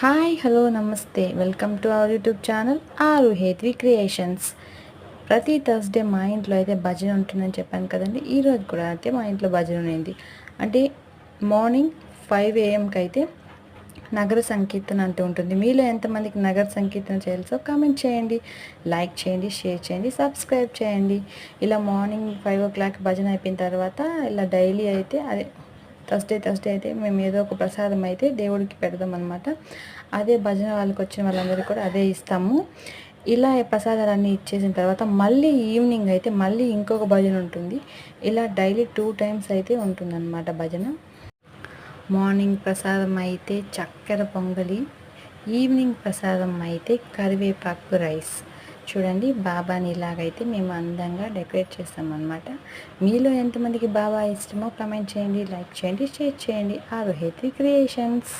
Hi hello నమస్తే welcome to our YouTube channel ఆరు Hetvi creations. ప్రతి థర్స్డే మా ఇంట్లో అయితే భజన ఉంటుందని చెప్పాను కదండి. ఈరోజు కూడా అయితే మా ఇంట్లో భజన ఉంది. అంటే మార్నింగ్ 5 AM అయితే నగర సంకీర్తన అంటూ ఉంటుంది. మీలో ఎంతమందికి నగర సంకీర్తన చేయాల్సో కామెంట్ చేయండి, లైక్ చేయండి, షేర్ చేయండి, సబ్స్క్రైబ్ చేయండి. ఇలా మార్నింగ్ 5 o'clock భజన అయిపోయిన తర్వాత ఇలా డైలీ అయితే అదే థర్స్డే అయితే మేము ఏదో ఒక ప్రసాదం అయితే దేవుడికి పెడదాం అనమాట. అదే భజన వాళ్ళకి వచ్చిన వాళ్ళందరికీ కూడా అదే ఇస్తాము. ఇలా ప్రసాదాలన్నీ ఇచ్చేసిన తర్వాత మళ్ళీ ఈవినింగ్ అయితే మళ్ళీ ఇంకొక భజన ఉంటుంది. ఇలా డైలీ 2 times అయితే ఉంటుందన్నమాట భజన. మార్నింగ్ ప్రసాదం అయితే చక్కెర పొంగలి, ఈవినింగ్ ప్రసాదం అయితే కరివేపాకు రైస్. చూడండి, బాబాని ఇలాగైతే మేము అందంగా డెకరేట్ చేస్తామన్నమాట. మీలో ఎంతమందికి బాబా ఇష్టమో కామెంట్ చేయండి, లైక్ చేయండి, షేర్ చేయండి. ఆరు హేత్వి క్రియేషన్స్.